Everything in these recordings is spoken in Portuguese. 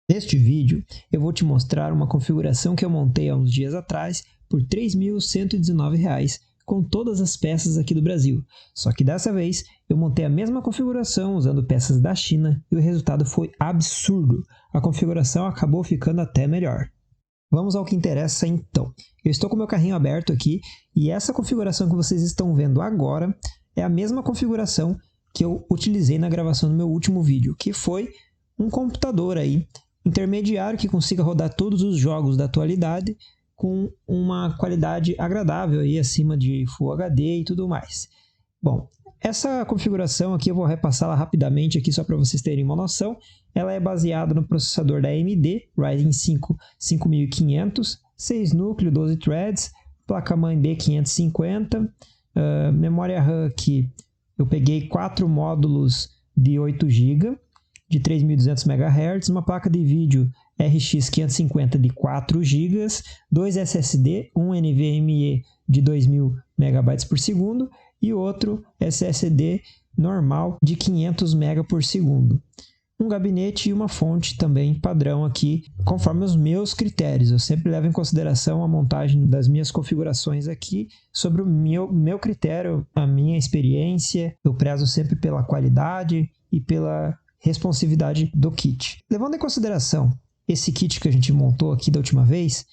Neste vídeo, eu vou te mostrar uma configuração que eu montei há uns dias atrás por R$ 3.119 com todas as peças aqui do Brasil. Só que dessa vez, eu montei a mesma configuração usando peças da China e o resultado foi absurdo. A configuração acabou ficando até melhor. Vamos ao que interessa então. Eu estou com meu carrinho aberto aqui e essa configuração que vocês estão vendo agora é a mesma configuração que eu utilizei na gravação do meu último vídeo, que foi um computador aí intermediário que consiga rodar todos os jogos da atualidade com uma qualidade agradável aí acima de Full HD e tudo mais. Bom, essa configuração aqui eu vou repassá-la rapidamente aqui só para vocês terem uma noção. Ela é baseada no processador da AMD Ryzen 5 5500, 6 núcleos, 12 threads, placa-mãe B550, memória RAM aqui eu peguei 4 módulos de 8 GB de 3.200 MHz, uma placa de vídeo RX 550 de 4 GB, 2 SSD, um NVMe de 2.000 MB por segundo e outro SSD normal de 500 MB por segundo. Um gabinete e uma fonte também padrão aqui, conforme os meus critérios. Eu sempre levo em consideração a montagem das minhas configurações aqui sobre o meu critério, a minha experiência. Eu prezo sempre pela qualidade e pela responsividade do kit. Levando em consideração esse kit que a gente montou aqui da última vez,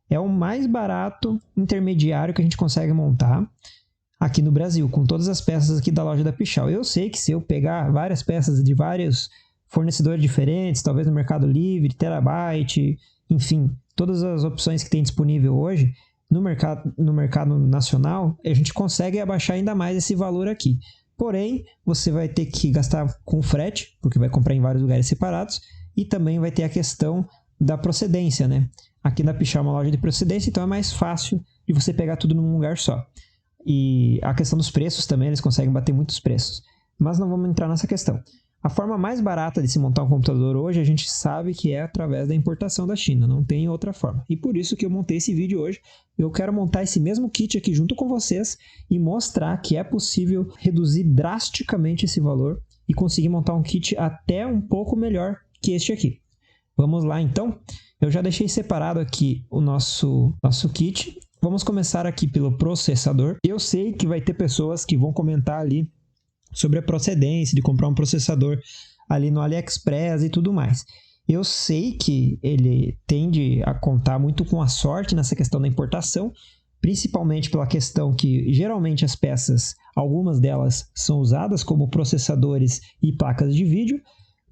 é o mais barato intermediário que a gente consegue montar aqui no Brasil, com todas as peças aqui da loja da Pichau. Eu sei que se eu pegar várias peças de vários fornecedores diferentes, talvez no Mercado Livre, Terabyte, enfim, todas as opções que tem disponível hoje no mercado nacional, a gente consegue abaixar ainda mais esse valor aqui. Porém, você vai ter que gastar com frete, porque vai comprar em vários lugares separados, e também vai ter a questão da procedência, né? Aqui na Pichau é uma loja de procedência, então é mais fácil de você pegar tudo num lugar só. E a questão dos preços também, eles conseguem bater muitos preços. Mas não vamos entrar nessa questão. A forma mais barata de se montar um computador hoje, a gente sabe que é através da importação da China, não tem outra forma. E por isso que eu montei esse vídeo hoje. Eu quero montar esse mesmo kit aqui junto com vocês e mostrar que é possível reduzir drasticamente esse valor e conseguir montar um kit até um pouco melhor que este aqui. Vamos lá então? Eu já deixei separado aqui o nosso kit. Vamos começar aqui pelo processador. Eu sei que vai ter pessoas que vão comentar ali sobre a procedência de comprar um processador ali no AliExpress e tudo mais. Eu sei que ele tende a contar muito com a sorte nessa questão da importação, principalmente pela questão que geralmente as peças, algumas delas são usadas como processadores e placas de vídeo,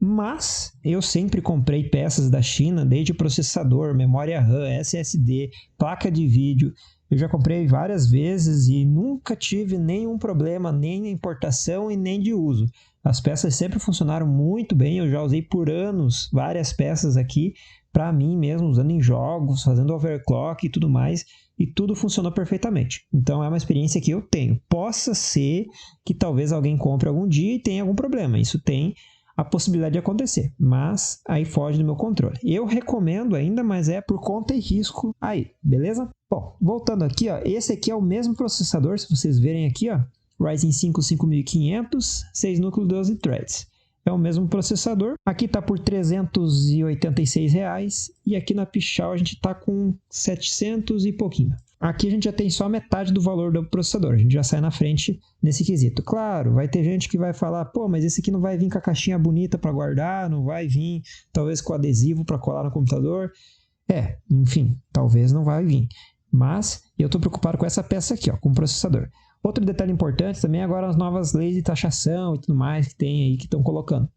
mas eu sempre comprei peças da China, desde processador, memória RAM, SSD, placa de vídeo. Eu já comprei várias vezes e nunca tive nenhum problema, nem na importação e nem de uso. As peças sempre funcionaram muito bem, eu já usei por anos várias peças aqui para mim mesmo, usando em jogos, fazendo overclock e tudo mais, e tudo funcionou perfeitamente. Então é uma experiência que eu tenho. Possa ser que talvez alguém compre algum dia e tenha algum problema, isso tem a possibilidade de acontecer, mas aí foge do meu controle. Eu recomendo ainda, mas é por conta e risco aí, beleza? Bom, voltando aqui, ó, esse aqui é o mesmo processador, se vocês verem aqui, ó, Ryzen 5 5500, 6 núcleos, 12 threads. É o mesmo processador. Aqui está por R$ 386 e aqui na Pichau a gente está com 700 e pouquinho. Aqui a gente já tem só metade do valor do processador, a gente já sai na frente nesse quesito. Claro, vai ter gente que vai falar, pô, mas esse aqui não vai vir com a caixinha bonita para guardar, não vai vir talvez com adesivo para colar no computador. Enfim, talvez não vai vir. Mas eu estou preocupado com essa peça aqui, ó, com o processador. Outro detalhe importante também agora as novas leis de taxação e tudo mais que tem aí que estão colocando.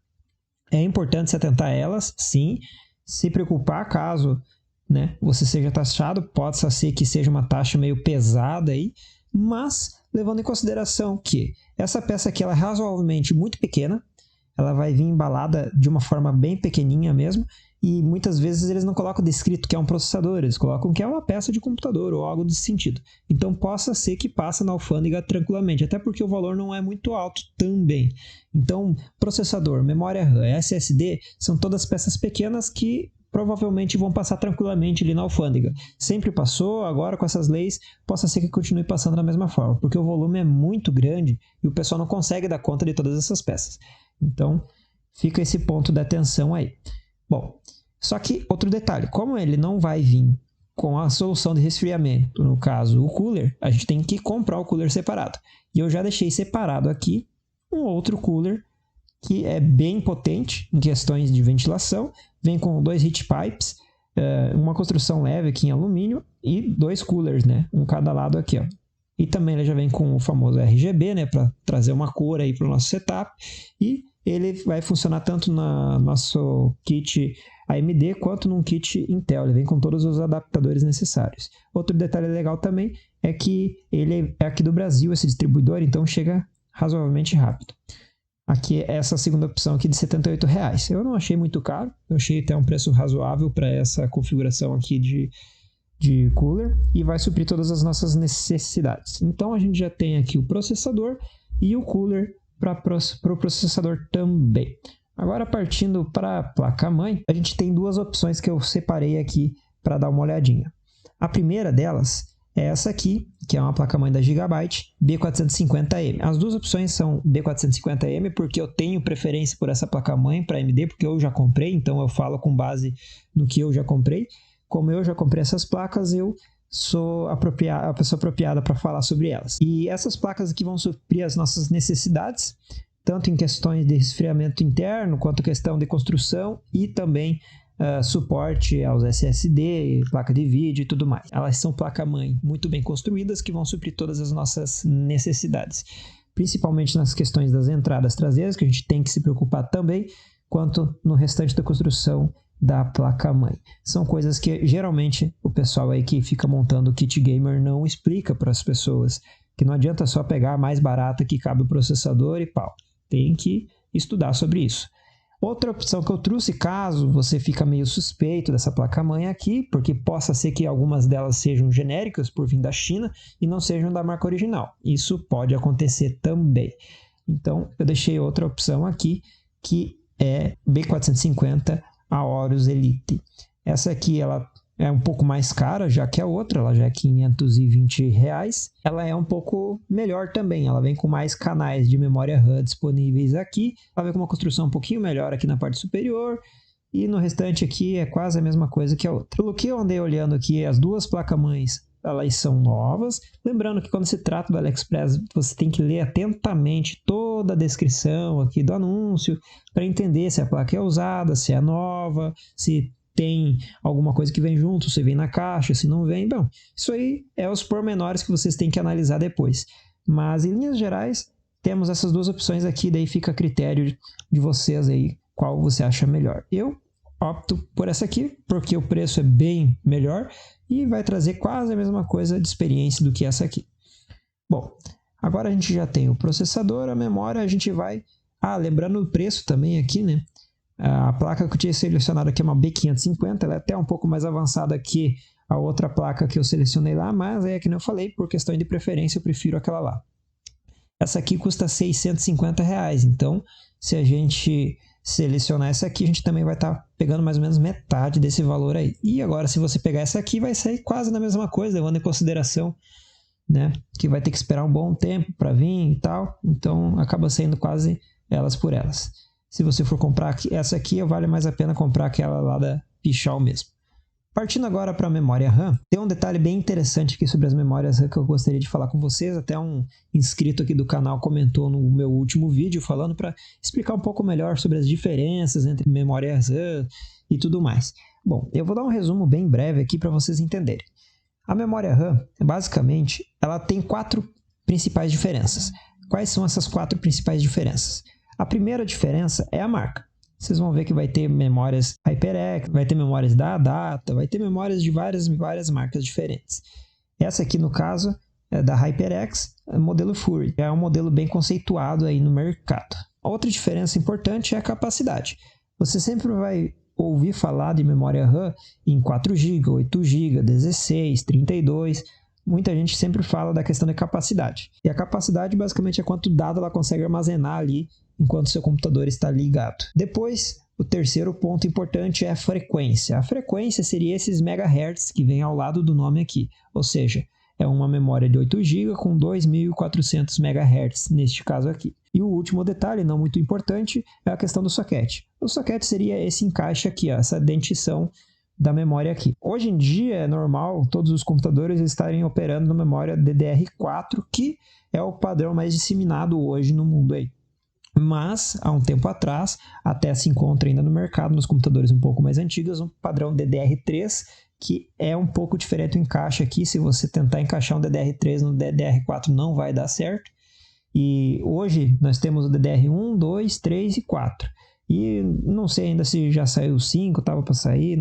É importante se atentar a elas, sim, se preocupar caso, né, você seja taxado, pode ser que seja uma taxa meio pesada aí, mas levando em consideração que essa peça aqui ela é razoavelmente muito pequena, ela vai vir embalada de uma forma bem pequenininha mesmo, e muitas vezes eles não colocam descrito que é um processador, eles colocam que é uma peça de computador ou algo desse sentido. Então possa ser que passe na alfândega tranquilamente, até porque o valor não é muito alto também. Então processador, memória RAM, SSD, são todas peças pequenas que provavelmente vão passar tranquilamente ali na alfândega. Sempre passou, agora com essas leis, possa ser que continue passando da mesma forma, porque o volume é muito grande e o pessoal não consegue dar conta de todas essas peças. Então, fica esse ponto de atenção aí. Bom, Só que, outro detalhe, como ele não vai vir com a solução de resfriamento, no caso o cooler, a gente tem que comprar o cooler separado. E eu já deixei separado aqui um outro cooler que é bem potente em questões de ventilação, vem com 2 heat pipes, uma construção leve aqui em alumínio e 2 coolers, né? Um cada lado aqui, ó. E também ele já vem com o famoso RGB, né? Para trazer uma cor aí para o nosso setup. E ele vai funcionar tanto no nosso kit AMD quanto num kit Intel. Ele vem com todos os adaptadores necessários. Outro detalhe legal também é que ele é aqui do Brasil, esse distribuidor, então chega razoavelmente rápido. Aqui é essa segunda opção aqui de R$ 78,00. Eu não achei muito caro, eu achei até um preço razoável para essa configuração aqui de cooler e vai suprir todas as nossas necessidades. Então a gente já tem aqui o processador e o cooler para o processador também. Agora partindo para a placa-mãe, a gente tem 2 opções que eu separei aqui para dar uma olhadinha. A primeira delas é essa aqui, que é uma placa-mãe da Gigabyte B450M. As 2 opções são B450M porque eu tenho preferência por essa placa-mãe para AMD, porque eu já comprei, então eu falo com base no que eu já comprei. Como eu já comprei essas placas, eu sou a pessoa apropriada para falar sobre elas. E essas placas aqui vão suprir as nossas necessidades, tanto em questões de resfriamento interno, quanto questão de construção e também suporte aos SSD, placa de vídeo e tudo mais. Elas são placa-mãe muito bem construídas que vão suprir todas as nossas necessidades, principalmente nas questões das entradas traseiras, que a gente tem que se preocupar também, quanto no restante da construção da placa-mãe. São coisas que geralmente o pessoal aí que fica montando o kit gamer não explica para as pessoas, que não adianta só pegar a mais barata que cabe o processador e pau. Tem que estudar sobre isso. Outra opção que eu trouxe, caso você fica meio suspeito dessa placa-mãe aqui, porque possa ser que algumas delas sejam genéricas por vir da China e não sejam da marca original. Isso pode acontecer também. Então, eu deixei outra opção aqui, que é B450 Aorus Elite. Essa aqui, ela é um pouco mais cara, já que a outra, ela já é R$520. Ela é um pouco melhor também, ela vem com mais canais de memória RAM disponíveis aqui. Ela vem com uma construção um pouquinho melhor aqui na parte superior. E no restante aqui é quase a mesma coisa que a outra. Pelo que eu andei olhando aqui, as 2 placas-mães, elas são novas. Lembrando que quando se trata do AliExpress, você tem que ler atentamente toda a descrição aqui do anúncio para entender se a placa é usada, se é nova, se tem alguma coisa que vem junto, se vem na caixa, se não vem. Bom, isso aí é os pormenores que vocês têm que analisar depois. Mas, em linhas gerais, temos essas 2 opções aqui, daí fica a critério de vocês aí, qual você acha melhor. Eu opto por essa aqui, porque o preço é bem melhor e vai trazer quase a mesma coisa de experiência do que essa aqui. Bom, agora a gente já tem o processador, a memória, a gente vai... lembrando o preço também aqui, né? A placa que eu tinha selecionado aqui é uma B550, ela é até um pouco mais avançada que a outra placa que eu selecionei lá, mas é que nem eu falei, por questão de preferência eu prefiro aquela lá. Essa aqui custa R$650, então se a gente selecionar essa aqui, a gente também vai estar pegando mais ou menos metade desse valor aí. E agora, se você pegar essa aqui, vai sair quase na mesma coisa, levando em consideração, né, que vai ter que esperar um bom tempo para vir e tal, então acaba saindo quase elas por elas. Se você for comprar essa aqui, vale mais a pena comprar aquela lá da Pichau mesmo. Partindo agora para a memória RAM, tem um detalhe bem interessante aqui sobre as memórias RAM que eu gostaria de falar com vocês. Até um inscrito aqui do canal comentou no meu último vídeo falando para explicar um pouco melhor sobre as diferenças entre memórias RAM e tudo mais. Bom, eu vou dar um resumo bem breve aqui para vocês entenderem. A memória RAM, basicamente, ela tem 4 principais diferenças. Quais são essas 4 principais diferenças? A primeira diferença é a marca. Vocês vão ver que vai ter memórias HyperX, vai ter memórias da Adata, vai ter memórias de várias marcas diferentes. Essa aqui, no caso, é da HyperX, modelo Fury. É um modelo bem conceituado aí no mercado. A outra diferença importante é a capacidade. Você sempre vai ouvir falar de memória RAM em 4GB, 8GB, 16, 32. Muita gente sempre fala da questão da capacidade. E a capacidade basicamente é quanto dado ela consegue armazenar ali enquanto seu computador está ligado. Depois, o terceiro ponto importante é a frequência. A frequência seria esses megahertz que vem ao lado do nome aqui. Ou seja, é uma memória de 8 GB com 2.400 MHz neste caso aqui. E o último detalhe, não muito importante, é a questão do socket. O socket seria esse encaixe aqui, ó, essa dentição da memória aqui. Hoje em dia é normal todos os computadores estarem operando na memória DDR4, que é o padrão mais disseminado hoje no mundo aí. Mas, há um tempo atrás, até se encontra ainda no mercado, nos computadores um pouco mais antigos, um padrão DDR3, que é um pouco diferente o encaixe aqui. Se você tentar encaixar um DDR3 no DDR4, não vai dar certo. E hoje nós temos o DDR1, 2, 3 e 4. E não sei ainda se já saiu o 5, estava para sair.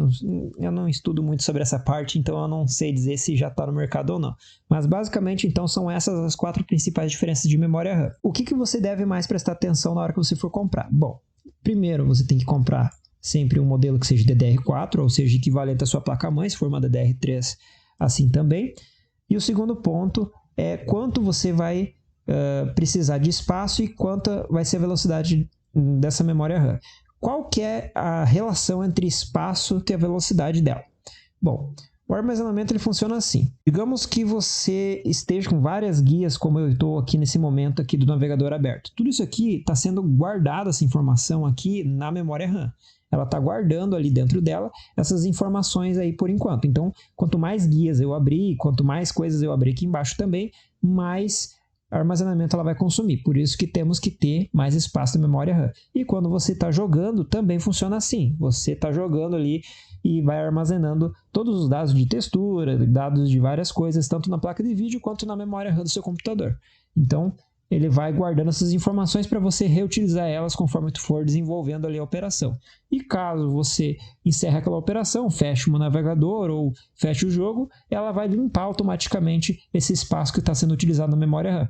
Eu não estudo muito sobre essa parte, então eu não sei dizer se já está no mercado ou não. Mas basicamente, então, são essas as 4 principais diferenças de memória RAM. O que você deve mais prestar atenção na hora que você for comprar? Bom, primeiro você tem que comprar sempre um modelo que seja DDR4, ou seja, equivalente à sua placa-mãe, se for uma DDR3, assim também. E o segundo ponto é quanto você vai precisar de espaço e quanto vai ser a velocidade dessa memória RAM. Qual que é a relação entre espaço e a velocidade dela? Bom, o armazenamento ele funciona assim. Digamos que você esteja com várias guias, como eu estou aqui nesse momento aqui do navegador aberto. Tudo isso aqui está sendo guardado, essa informação aqui, na memória RAM. Ela está guardando ali dentro dela essas informações aí por enquanto. Então, quanto mais guias eu abrir, quanto mais coisas eu abrir aqui embaixo também, mais armazenamento ela vai consumir. Por isso que temos que ter mais espaço na memória RAM. E quando você está jogando, também funciona assim. Você está jogando ali e vai armazenando todos os dados de textura, dados de várias coisas, tanto na placa de vídeo quanto na memória RAM do seu computador. Então, ele vai guardando essas informações para você reutilizar elas conforme tu for desenvolvendo ali a operação. E caso você encerre aquela operação, feche o navegador ou feche o jogo, ela vai limpar automaticamente esse espaço que está sendo utilizado na memória RAM.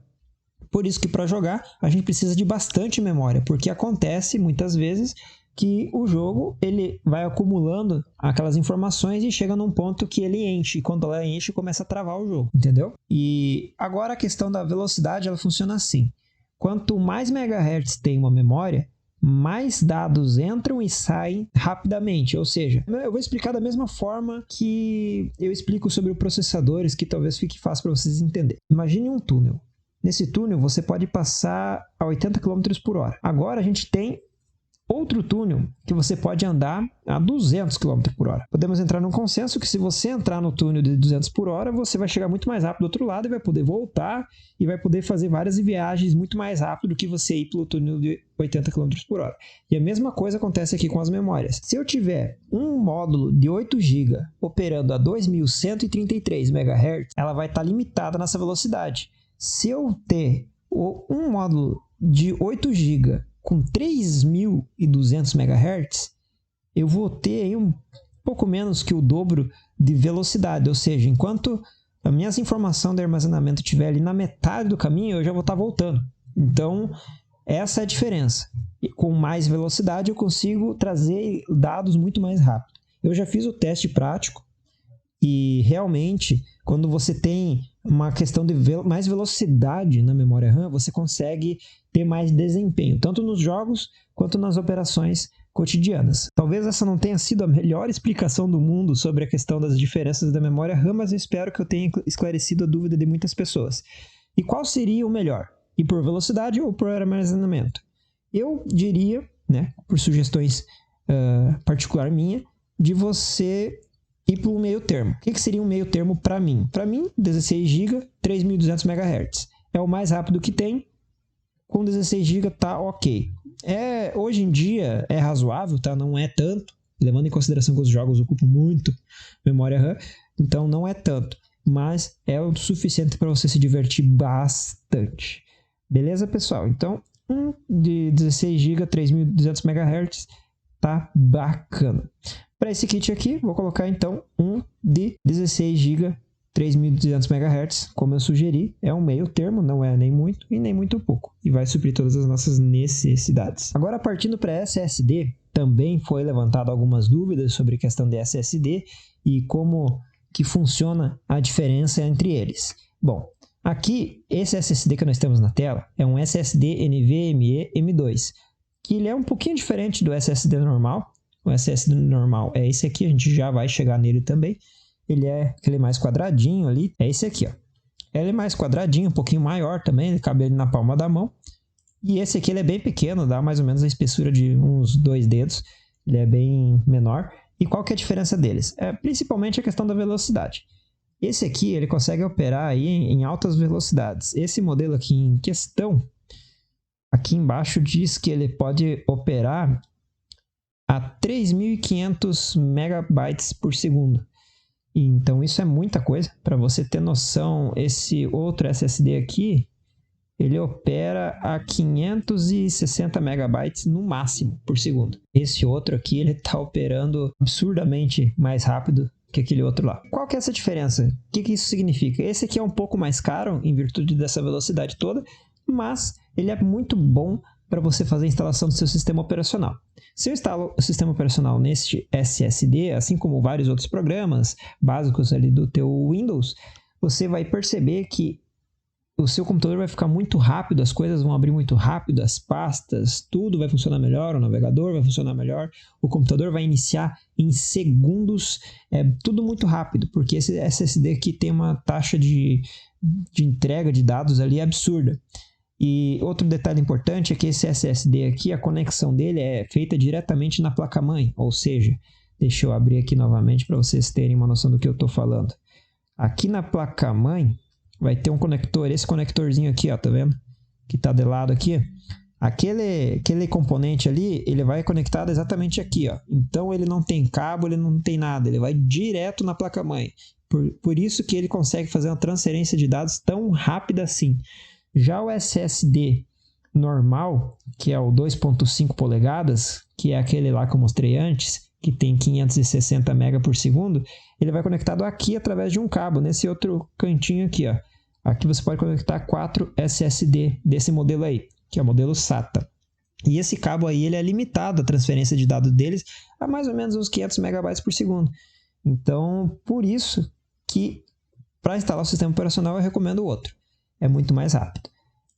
Por isso que para jogar a gente precisa de bastante memória, porque acontece muitas vezes que o jogo ele vai acumulando aquelas informações e chega num ponto que ele enche. E quando ela enche, começa a travar o jogo, entendeu? E agora a questão da velocidade, ela funciona assim. Quanto mais megahertz tem uma memória, mais dados entram e saem rapidamente. Ou seja, eu vou explicar da mesma forma que eu explico sobre os processadores, que talvez fique fácil para vocês entenderem. Imagine um túnel. Nesse túnel, você pode passar a 80 km por hora. Agora a gente tem outro túnel que você pode andar a 200 km por hora. Podemos entrar num consenso que se você entrar no túnel de 200 por hora, você vai chegar muito mais rápido do outro lado e vai poder voltar e vai poder fazer várias viagens muito mais rápido do que você ir pelo túnel de 80 km por hora. E a mesma coisa acontece aqui com as memórias. Se eu tiver um módulo de 8 GB operando a 2.133 MHz, ela vai estar limitada nessa velocidade. Se eu ter um módulo de 8 GB com 3.200 MHz, eu vou ter aí um pouco menos que o dobro de velocidade. Ou seja, enquanto a minha informação de armazenamento estiver ali na metade do caminho, eu já vou estar voltando. Então, essa é a diferença. E com mais velocidade, eu consigo trazer dados muito mais rápido. Eu já fiz o teste prático e realmente, quando você tem uma questão de mais velocidade na memória RAM, você consegue ter mais desempenho, tanto nos jogos quanto nas operações cotidianas. Talvez essa não tenha sido a melhor explicação do mundo sobre a questão das diferenças da memória RAM, mas eu espero que eu tenha esclarecido a dúvida de muitas pessoas. E qual seria o melhor? Ir por velocidade ou por armazenamento? Eu diria, né, por sugestões particular minha, de você ir para um meio termo. O que seria um meio termo para mim? Para mim, 16 GB, 3.200 MHz. É o mais rápido que tem. Com 16 GB tá ok. Hoje em dia é razoável, tá? Não é tanto, levando em consideração que os jogos ocupam muito memória RAM, então não é tanto, mas é o suficiente para você se divertir bastante. Beleza, pessoal? Então, um de 16 GB, 3.200 MHz, tá bacana. Para esse kit aqui, vou colocar então um de 16 GB, 3.200 MHz, como eu sugeri, é um meio termo, não é nem muito e nem muito pouco, e vai suprir todas as nossas necessidades. Agora, partindo para SSD, também foi levantado algumas dúvidas sobre a questão de SSD e como que funciona a diferença entre eles. Bom, aqui, esse SSD que nós temos na tela é um SSD NVMe M2, que ele é um pouquinho diferente do SSD normal. O SSD normal é esse aqui, a gente já vai chegar nele também. Ele é aquele mais quadradinho ali, é esse aqui, ó. Ele é mais quadradinho, um pouquinho maior também, ele cabe ali na palma da mão. E esse aqui ele é bem pequeno, dá mais ou menos a espessura de uns 2 dedos. Ele é bem menor. E qual que é a diferença deles? Principalmente a questão da velocidade. Esse aqui ele consegue operar aí em altas velocidades. Esse modelo aqui em questão, aqui embaixo diz que ele pode operar a 3.500 megabytes por segundo. Então isso é muita coisa. Para você ter noção, esse outro SSD aqui, ele opera a 560 megabytes no máximo por segundo. Esse outro aqui, ele está operando absurdamente mais rápido que aquele outro lá. Qual que é essa diferença? O que isso significa? Esse aqui é um pouco mais caro em virtude dessa velocidade toda, mas ele é muito bom para você fazer a instalação do seu sistema operacional. Se eu instalo o sistema operacional neste SSD, assim como vários outros programas básicos ali do teu Windows, você vai perceber que o seu computador vai ficar muito rápido, as coisas vão abrir muito rápido, as pastas, tudo vai funcionar melhor, o navegador vai funcionar melhor, o computador vai iniciar em segundos, tudo muito rápido, porque esse SSD aqui tem uma taxa de entrega de dados ali absurda. E outro detalhe importante é que esse SSD aqui, a conexão dele é feita diretamente na placa-mãe, ou seja, deixa eu abrir aqui novamente para vocês terem uma noção do que eu estou falando. Aqui na placa-mãe vai ter um conector, esse conectorzinho aqui, ó, tá vendo? Que tá de lado aqui. Aquele componente ali, ele vai conectado exatamente aqui, ó. Então ele não tem cabo, ele não tem nada, ele vai direto na placa-mãe. Por isso que ele consegue fazer uma transferência de dados tão rápida assim. Já o SSD normal, que é o 2.5 polegadas, que é aquele lá que eu mostrei antes, que tem 560 MB por segundo, ele vai conectado aqui através de um cabo, nesse outro cantinho aqui, ó. Aqui você pode conectar 4 SSD desse modelo aí, que é o modelo SATA. E esse cabo aí, ele é limitado, a transferência de dados deles, a mais ou menos uns 500 MB por segundo. Então, por isso que para instalar o sistema operacional eu recomendo o outro. É muito mais rápido.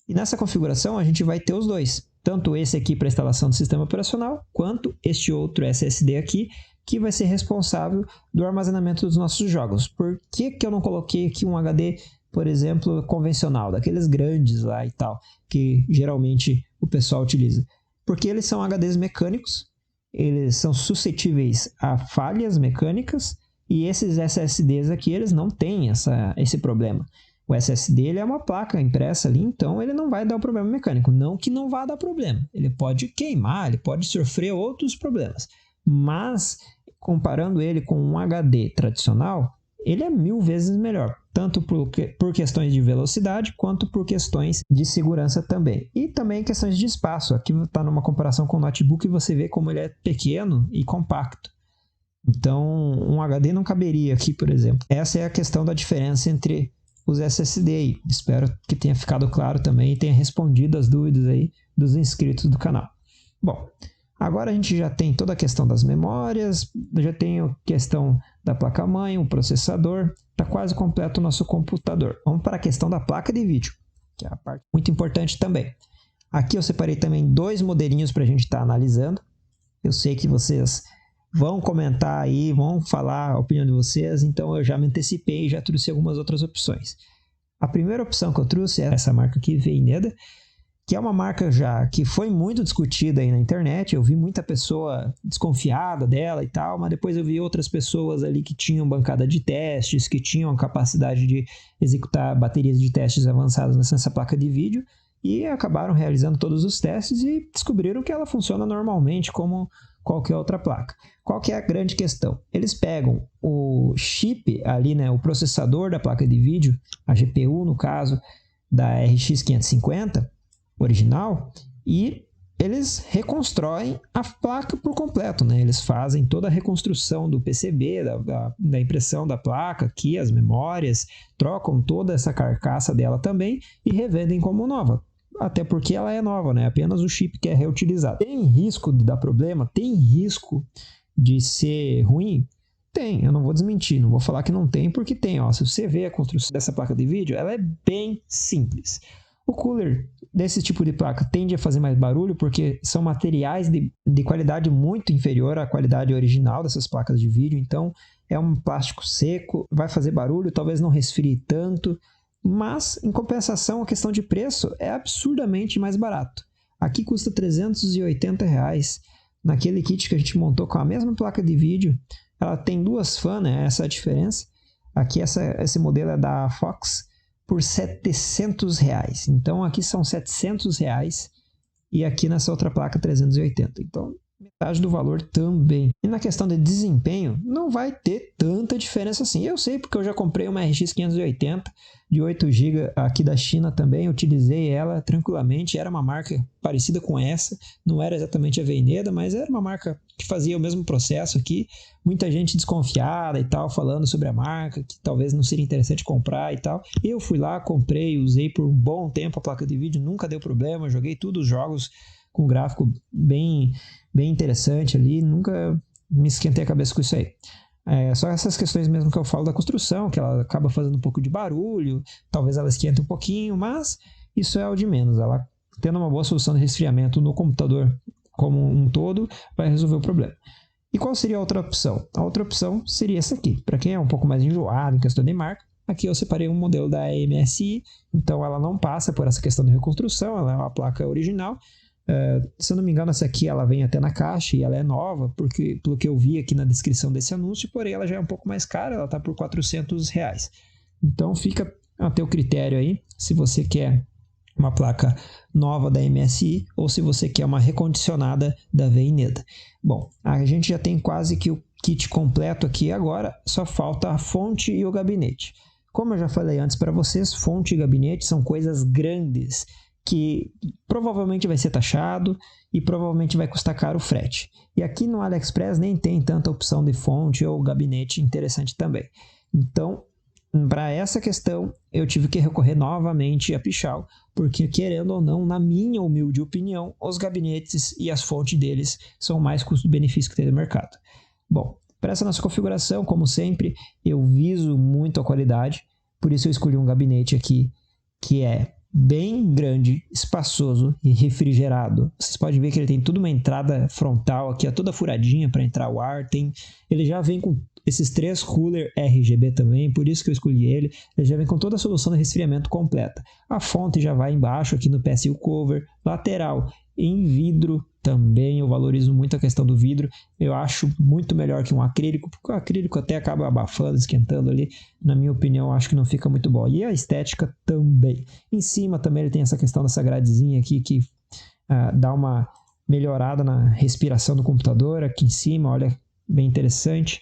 E nessa configuração a gente vai ter os dois. Tanto esse aqui para instalação do sistema operacional, quanto este outro SSD aqui, que vai ser responsável do armazenamento dos nossos jogos. Por que eu não coloquei aqui um HD, por exemplo, convencional, daqueles grandes lá e tal, que geralmente o pessoal utiliza? Porque eles são HDs mecânicos, eles são suscetíveis a falhas mecânicas, e esses SSDs aqui, eles não têm esse problema. O SSD ele é uma placa impressa ali, então ele não vai dar um problema mecânico. Não que não vá dar problema. Ele pode queimar, ele pode sofrer outros problemas. Mas, comparando ele com um HD tradicional, ele é 1000 vezes melhor. Tanto por questões de velocidade, quanto por questões de segurança também. E também questões de espaço. Aqui está numa comparação com o notebook e você vê como ele é pequeno e compacto. Então, um HD não caberia aqui, por exemplo. Essa é a questão da diferença entre os SSD aí. Espero que tenha ficado claro também e tenha respondido as dúvidas aí dos inscritos do canal. Bom, agora a gente já tem toda a questão das memórias, já tem a questão da placa-mãe, o processador, está quase completo o nosso computador. Vamos para a questão da placa de vídeo, que é a parte muito importante também. Aqui eu separei também 2 modelinhos para a gente estar analisando. Eu sei que vocês vão comentar aí, vão falar a opinião de vocês, então eu já me antecipei e já trouxe algumas outras opções. A primeira opção que eu trouxe é essa marca aqui, Veineda, que é uma marca já que foi muito discutida aí na internet. Eu vi muita pessoa desconfiada dela e tal, mas depois eu vi outras pessoas ali que tinham bancada de testes, que tinham a capacidade de executar baterias de testes avançadas nessa placa de vídeo e acabaram realizando todos os testes e descobriram que ela funciona normalmente como qualquer outra placa. Qual que é a grande questão? Eles pegam o chip ali, né, o processador da placa de vídeo, a GPU no caso, da RX 550, original, e eles reconstroem a placa por completo, né? Eles fazem toda a reconstrução do PCB, da impressão da placa, aqui as memórias, trocam toda essa carcaça dela também e revendem como nova. Até porque ela é nova, né? Apenas o chip que é reutilizado. Tem risco de dar problema? Tem risco de ser ruim? Tem, eu não vou desmentir, não vou falar que não tem, porque tem. Ó, se você vê a construção dessa placa de vídeo, ela é bem simples. O cooler desse tipo de placa tende a fazer mais barulho porque são materiais de qualidade muito inferior à qualidade original dessas placas de vídeo. Então, é um plástico seco, vai fazer barulho, talvez não resfrie tanto. Mas, em compensação, a questão de preço é absurdamente mais barato. Aqui custa R$380. Naquele kit que a gente montou com a mesma placa de vídeo, ela tem duas fãs, né? Essa é a diferença. Aqui esse modelo é da Fox por R$700. Então aqui são R$700 e aqui nessa outra placa 380. Então metade do valor também. E na questão de desempenho, não vai ter tanta diferença assim. Eu sei porque eu já comprei uma RX 580 de 8 GB aqui da China também, utilizei ela tranquilamente, era uma marca parecida com essa, não era exatamente a Veineda, mas era uma marca que fazia o mesmo processo aqui. Muita gente desconfiada e tal, falando sobre a marca, que talvez não seria interessante comprar e tal. Eu fui lá, comprei, usei por um bom tempo a placa de vídeo, nunca deu problema, joguei todos os jogos com gráfico bem interessante ali, nunca me esquentei a cabeça com isso aí. Só essas questões mesmo que eu falo da construção, que ela acaba fazendo um pouco de barulho, talvez ela esquente um pouquinho, mas isso é o de menos. Ela tendo uma boa solução de resfriamento no computador como um todo, vai resolver o problema. E qual seria a outra opção? A outra opção seria essa aqui. Para quem é um pouco mais enjoado em questão de marca, aqui eu separei um modelo da MSI, então ela não passa por essa questão de reconstrução, ela é uma placa original. Se eu não me engano, essa aqui ela vem até na caixa e ela é nova, porque pelo que eu vi aqui na descrição desse anúncio, porém ela já é um pouco mais cara, ela está por R$400. Então fica a teu critério aí, se você quer uma placa nova da MSI ou se você quer uma recondicionada da Veineda. Bom, a gente já tem quase que o kit completo aqui agora, só falta a fonte e o gabinete. Como eu já falei antes para vocês, fonte e gabinete são coisas grandes que provavelmente vai ser taxado e provavelmente vai custar caro o frete. E aqui no AliExpress nem tem tanta opção de fonte ou gabinete interessante também. Então, para essa questão, eu tive que recorrer novamente a Pichau, porque querendo ou não, na minha humilde opinião, os gabinetes e as fontes deles são mais custo-benefício que tem no mercado. Bom, para essa nossa configuração, como sempre, eu viso muito a qualidade, por isso eu escolhi um gabinete aqui que é bem grande, espaçoso e refrigerado. Vocês podem ver que ele tem toda uma entrada frontal aqui, toda furadinha para entrar o ar. Ele já vem com esses 3 cooler RGB também, por isso que eu escolhi ele. Ele já vem com toda a solução de resfriamento completa. A fonte já vai embaixo aqui no PSU cover, lateral em vidro também. Eu valorizo muito a questão do vidro. Eu acho muito melhor que um acrílico, porque o acrílico até acaba abafando, esquentando ali. Na minha opinião, eu acho que não fica muito bom. E a estética também. Em cima também ele tem essa questão dessa gradezinha aqui que dá uma melhorada na respiração do computador. Aqui em cima, olha, bem interessante.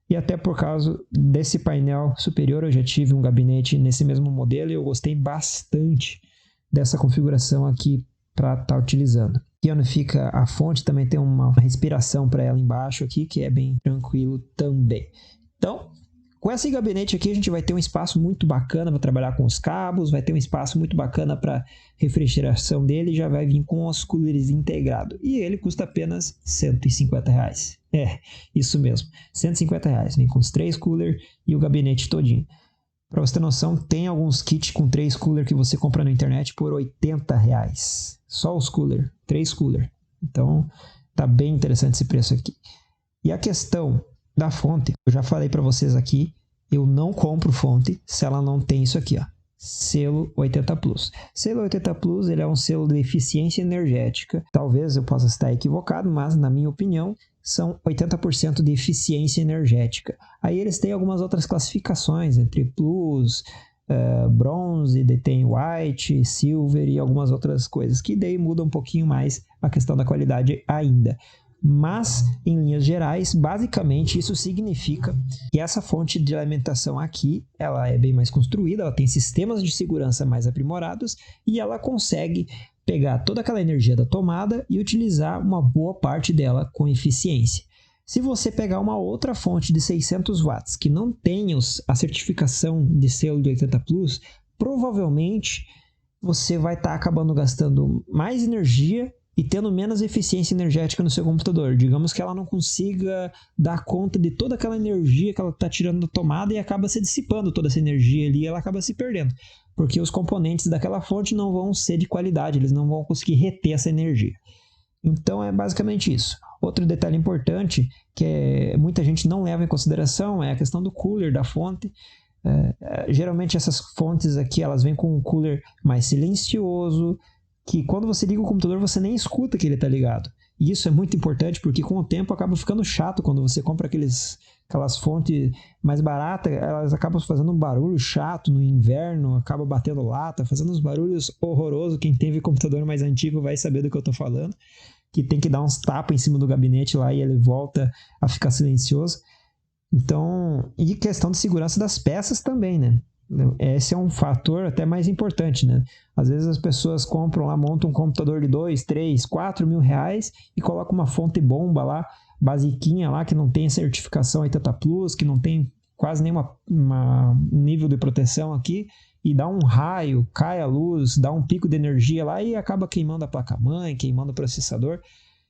E até por causa desse painel superior, eu já tive um gabinete nesse mesmo modelo e eu gostei bastante dessa configuração aqui para estar utilizando. Aqui onde fica a fonte também tem uma respiração para ela embaixo aqui, que é bem tranquilo também. Então, com esse gabinete aqui a gente vai ter um espaço muito bacana para trabalhar com os cabos, vai ter um espaço muito bacana para refrigeração dele e já vai vir com os coolers integrados. E ele custa apenas R$150. Isso mesmo, R$150. Vem com os 3 coolers e o gabinete todinho. Para você ter noção, tem alguns kits com 3 coolers que você compra na internet por R$80. Só os coolers, 3 coolers. Então, tá bem interessante esse preço aqui. E a questão da fonte, eu já falei para vocês aqui, eu não compro fonte se ela não tem isso aqui, ó, selo 80 Plus. Selo 80 Plus, ele é um selo de eficiência energética. Talvez eu possa estar equivocado, mas na minha opinião, são 80% de eficiência energética. Aí eles têm algumas outras classificações, entre Plus, Bronze, tem White, Silver e algumas outras coisas, que daí muda um pouquinho mais a questão da qualidade ainda. Mas, em linhas gerais, basicamente isso significa que essa fonte de alimentação aqui, ela é bem mais construída, ela tem sistemas de segurança mais aprimorados e ela consegue pegar toda aquela energia da tomada e utilizar uma boa parte dela com eficiência. Se você pegar uma outra fonte de 600 watts que não tem a certificação de selo de 80 Plus, provavelmente você vai estar acabando gastando mais energia e tendo menos eficiência energética no seu computador. Digamos que ela não consiga dar conta de toda aquela energia que ela está tirando da tomada e acaba se dissipando toda essa energia ali e ela acaba se perdendo. Porque os componentes daquela fonte não vão ser de qualidade, eles não vão conseguir reter essa energia. Então é basicamente isso. Outro detalhe importante que muita gente não leva em consideração é a questão do cooler da fonte. Geralmente essas fontes aqui, elas vêm com um cooler mais silencioso, que quando você liga o computador você nem escuta que ele está ligado. E isso é muito importante porque com o tempo acaba ficando chato quando você compra aquelas fontes mais baratas, elas acabam fazendo um barulho chato no inverno, acaba batendo lata, fazendo uns barulhos horrorosos. Quem teve computador mais antigo vai saber do que eu estou falando, que tem que dar uns tapas em cima do gabinete lá e ele volta a ficar silencioso. Então, e questão de segurança das peças também, né? Esse é um fator até mais importante, né? Às vezes as pessoas compram lá, montam um computador de 2, 3, 4 mil reais e colocam uma fonte bomba lá, basiquinha lá, que não tem certificação ITATA Plus, que não tem quase nenhum nível de proteção aqui, e dá um raio, cai a luz, dá um pico de energia lá e acaba queimando a placa-mãe, queimando o processador,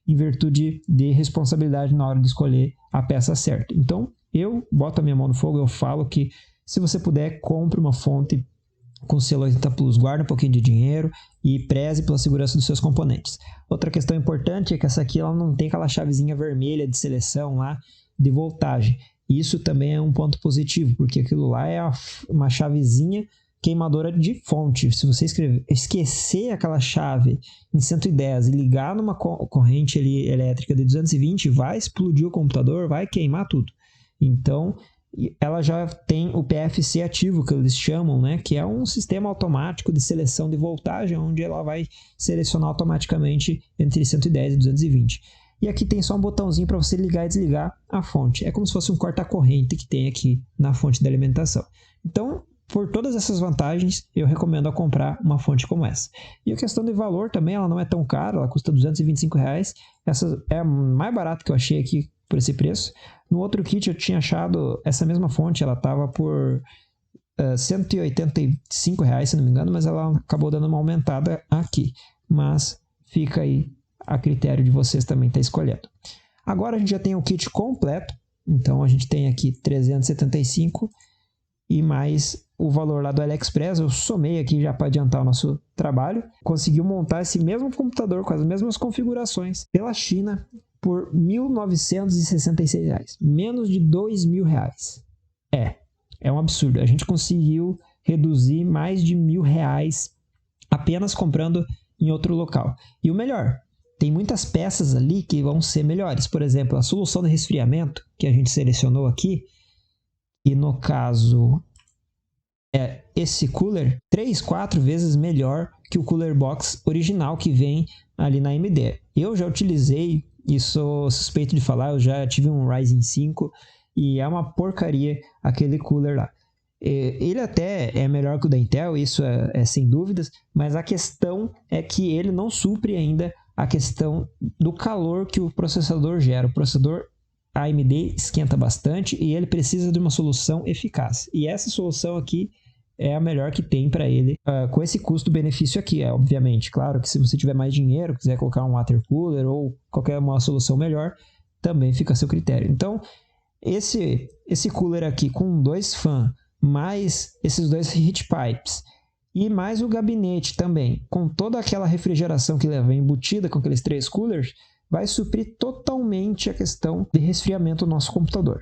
em virtude de responsabilidade na hora de escolher a peça certa. Então, eu boto a minha mão no fogo, eu falo que se você puder, compre uma fonte com selo ITATA Plus, guarde um pouquinho de dinheiro e preze pela segurança dos seus componentes. Outra questão importante é que essa aqui ela não tem aquela chavezinha vermelha de seleção lá de voltagem. Isso também é um ponto positivo, porque aquilo lá é uma chavezinha queimadora de fonte. Se você esquecer aquela chave em 110 e ligar numa corrente elétrica de 220, vai explodir o computador, vai queimar tudo. Então, ela já tem o PFC ativo, que eles chamam, né? Que é um sistema automático de seleção de voltagem, onde ela vai selecionar automaticamente entre 110 e 220. E aqui tem só um botãozinho para você ligar e desligar a fonte. É como se fosse um corta-corrente que tem aqui na fonte de alimentação. Então, por todas essas vantagens, eu recomendo a comprar uma fonte como essa. E a questão de valor também, ela não é tão cara, ela custa R$225. Essa é a mais barata que eu achei aqui por esse preço. No outro kit eu tinha achado essa mesma fonte, ela estava por R$185, se não me engano, mas ela acabou dando uma aumentada aqui. Mas fica aí a critério de vocês também estar escolhendo. Agora a gente já tem o kit completo, então a gente tem aqui 375 e mais o valor lá do AliExpress. Eu somei aqui já para adiantar o nosso trabalho. Conseguiu montar esse mesmo computador com as mesmas configurações pela China por R$1.966, menos de R$2.000. É um absurdo. A gente conseguiu reduzir mais de R$1.000 apenas comprando em outro local. E o melhor, tem muitas peças ali que vão ser melhores. Por exemplo, a solução de resfriamento que a gente selecionou aqui, e no caso é esse cooler 3, 4 vezes melhor que o cooler box original que vem ali na AMD. Eu já utilizei e sou suspeito de falar, eu já tive um Ryzen 5 e é uma porcaria aquele cooler lá. Ele até é melhor que o da Intel, isso é sem dúvidas, mas a questão é que ele não supre ainda a questão do calor que o processador gera. O processador AMD esquenta bastante e ele precisa de uma solução eficaz. E essa solução aqui é a melhor que tem para ele, com esse custo-benefício aqui. Obviamente, claro que se você tiver mais dinheiro, quiser colocar um water cooler ou qualquer uma solução melhor, também fica a seu critério. Então, esse cooler aqui com 2 fãs, mais esses 2 heat pipes e mais o gabinete também, com toda aquela refrigeração que leva embutida com aqueles 3 coolers, vai suprir totalmente a questão de resfriamento do nosso computador.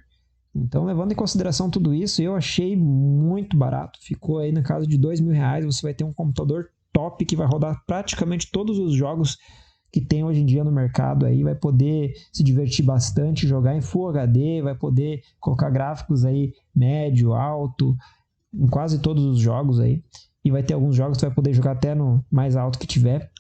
Então, levando em consideração tudo isso, eu achei muito barato. Ficou aí na casa de R$2.000. Você vai ter um computador top que vai rodar praticamente todos os jogos que tem hoje em dia no mercado. Aí vai poder se divertir bastante, jogar em Full HD, vai poder colocar gráficos aí médio, alto, em quase todos os jogos aí. E vai ter alguns jogos que você vai poder jogar até no mais alto que tiver.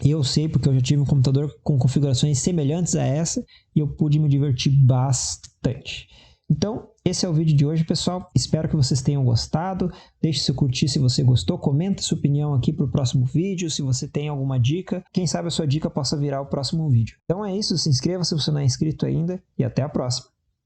E eu sei porque eu já tive um computador com configurações semelhantes a essa e eu pude me divertir bastante. Então, esse é o vídeo de hoje, pessoal. Espero que vocês tenham gostado. Deixe seu curtir se você gostou. Comenta sua opinião aqui para o próximo vídeo. Se você tem alguma dica, quem sabe a sua dica possa virar o próximo vídeo. Então é isso. Se inscreva se você não é inscrito ainda e até a próxima.